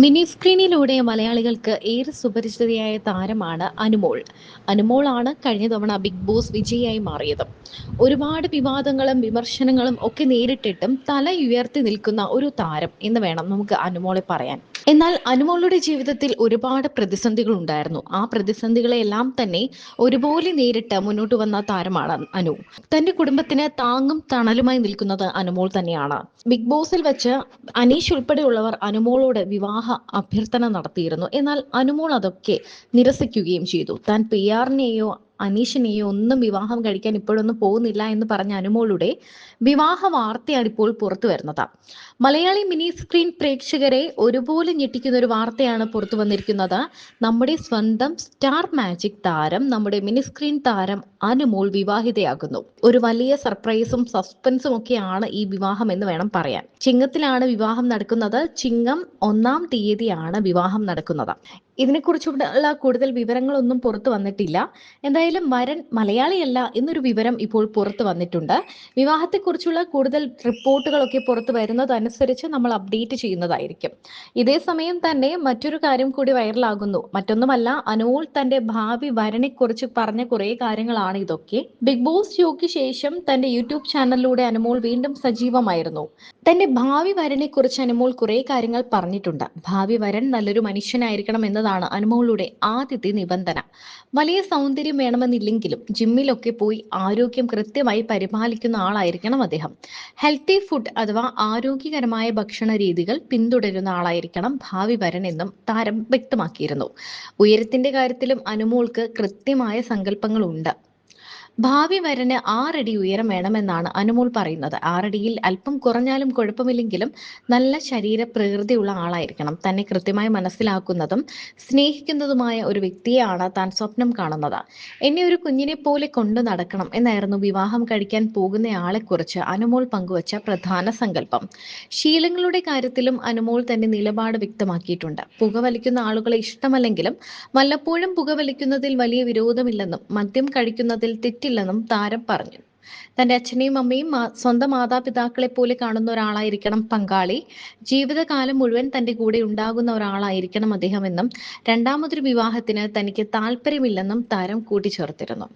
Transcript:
Mini സ്ക്രീനിലൂടെ മലയാളികൾക്ക് ഏറെ സുപരിചിതയായ താരമാണ് അനുമോൾ. അനുമോളാണ് കഴിഞ്ഞ തവണ ബിഗ് ബോസ് വിജയിയായി മാറിയത്. ഒരുപാട് വിവാദങ്ങളും വിമർശനങ്ങളും ഒക്കെ നേരിട്ടിട്ടും തല ഉയർത്തി നിൽക്കുന്ന ഒരു താരം എന്ന് വേണം നമുക്ക് അനുമോളെ പറയാൻ. എന്നാൽ അനുമോളുടെ ജീവിതത്തിൽ ഒരുപാട് പ്രതിസന്ധികൾ ഉണ്ടായിരുന്നു. ആ പ്രതിസന്ധികളെല്ലാം തന്നെ ഒരുപോലെ നേരിട്ട് മുന്നോട്ട് വന്ന താരമാണ് അനു. തന്റെ കുടുംബത്തിന് താങ്ങും തണലുമായി നിൽക്കുന്നത് അനുമോൾ തന്നെയാണ്. ബിഗ് ബോസിൽ വെച്ച് അനീഷ് ഉൾപ്പെടെയുള്ളവർ അനുമോളോട് വിവാഹ അഭ്യർത്ഥന നടത്തിയിരുന്നു. എന്നാൽ അനുമോൾ അതൊക്കെ നിരസിക്കുകയും ചെയ്തു. താൻ PR-നെയോ അനീഷിനെയോ ഒന്നും വിവാഹം കഴിക്കാൻ ഇപ്പോഴൊന്നും പോകുന്നില്ല എന്ന് പറഞ്ഞ അനുമോളുടെ വിവാഹ വാർത്തയാണ് ഇപ്പോൾ പുറത്തു വരുന്നത്. മലയാളി മിനി സ്ക്രീൻ പ്രേക്ഷകരെ ഒരുപോലെ ഞെട്ടിക്കുന്ന ഒരു വാർത്തയാണ് പുറത്തു വന്നിരിക്കുന്നത്. നമ്മുടെ സ്വന്തം സ്റ്റാർ മാജിക് താരം, നമ്മുടെ മിനി സ്ക്രീൻ താരം അനുമോൾ വിവാഹിതയാകുന്നു. ഒരു വലിയ സർപ്രൈസും സസ്പെൻസും ഒക്കെയാണ് ഈ വിവാഹം എന്ന് വേണം പറയാൻ. ചിങ്ങത്തിലാണ് വിവാഹം നടക്കുന്നത്. ചിങ്ങം 1-ാം തീയതിയാണ് വിവാഹം നടക്കുന്നത്. ഇതിനെക്കുറിച്ചുള്ള കൂടുതൽ വിവരങ്ങളൊന്നും പുറത്തു വന്നിട്ടില്ല. എന്തായാലും വരൻ മലയാളിയല്ല എന്നൊരു വിവരം ഇപ്പോൾ പുറത്തു വന്നിട്ടുണ്ട്. വിവാഹത്തെക്കുറിച്ചുള്ള കൂടുതൽ റിപ്പോർട്ടുകളൊക്കെ പുറത്തു വരുന്നതനുസരിച്ച് നമ്മൾ അപ്ഡേറ്റ് ചെയ്യുന്നതായിരിക്കും. ഇതേ സമയം തന്നെ മറ്റൊരു കാര്യം കൂടി വൈറലാകുന്നു. മറ്റൊന്നുമല്ല, അനുമോൾ തന്റെ ഭാവി വരനെക്കുറിച്ച് പറഞ്ഞ കുറേ കാര്യങ്ങളാണ് ഇതൊക്കെ. ബിഗ് ബോസ് ഷോയ്ക്ക് ശേഷം തന്റെ യൂട്യൂബ് ചാനലിലൂടെ അനുമോൾ വീണ്ടും സജീവമായിരുന്നു. തന്റെ ഭാവി വരനെക്കുറിച്ച് അനുമോൾ കുറേ കാര്യങ്ങൾ പറഞ്ഞിട്ടുണ്ട്. ഭാവി വരൻ നല്ലൊരു മനുഷ്യനായിരിക്കണം എന്നതാണ് അനുമോളുടെ ആദ്യത്തെ നിബന്ധന. വലിയ സൗന്ദര്യം വേണമെന്നില്ലെങ്കിലും ജിമ്മിലൊക്കെ പോയി ആരോഗ്യം കൃത്യമായി പരിപാലിക്കുന്ന ആളായിരിക്കണം അദ്ദേഹം. ഹെൽത്തി ഫുഡ് അഥവാ ആരോഗ്യകരമായ ഭക്ഷണ രീതികൾ പിന്തുടരുന്ന ആളായിരിക്കണം ഭാവി വരൻ എന്നും താരം വ്യക്തമാക്കിയിരുന്നു. ഉയരത്തിന്റെ കാര്യത്തിലും അനുമോൾക്ക് കൃത്യമായ സങ്കല്പങ്ങളുണ്ട്. ഭാവി വരന് 6 അടി ഉയരം വേണമെന്നാണ് അനുമോൾ പറയുന്നത്. 6 അടിയിൽ അല്പം കുറഞ്ഞാലും കുഴപ്പമില്ലെങ്കിലും നല്ല ശരീര പ്രകൃതിയുള്ള ആളായിരിക്കണം. തന്നെ കൃത്യമായി മനസ്സിലാക്കുന്നതും സ്നേഹിക്കുന്നതുമായ ഒരു വ്യക്തിയാണ് താൻ സ്വപ്നം കാണുന്നത്. എന്നെ ഒരു കുഞ്ഞിനെ പോലെ കൊണ്ടു നടക്കണം എന്നായിരുന്നു വിവാഹം കഴിക്കാൻ പോകുന്നയാളെക്കുറിച്ച് അനുമോൾ പങ്കുവച്ച പ്രധാന സങ്കല്പം. ശീലങ്ങളുടെ കാര്യത്തിലും അനുമോൾ തന്റെ നിലപാട് വ്യക്തമാക്കിയിട്ടുണ്ട്. പുകവലിക്കുന്ന ആളുകളെ ഇഷ്ടമല്ലെങ്കിലും വല്ലപ്പോഴും പുകവലിക്കുന്നതിൽ വലിയ വിരോധമില്ലെന്നും മദ്യം കഴിക്കുന്നതിൽ തെറ്റില്ലെന്നും താരം പറഞ്ഞു. തന്റെ അച്ഛനെയും അമ്മയും സ്വന്തം മാതാപിതാക്കളെ പോലെ കാണുന്ന ഒരാളായിരിക്കണം പങ്കാളി. ജീവിതകാലം മുഴുവൻ തന്റെ കൂടെ ഉണ്ടാകുന്ന ഒരാളായിരിക്കണം അദ്ദേഹമെന്നും രണ്ടാമതൊരു വിവാഹത്തിന് തനിക്ക് താല്പര്യമില്ലെന്നും താരം കൂട്ടിച്ചേർത്തിരുന്നു.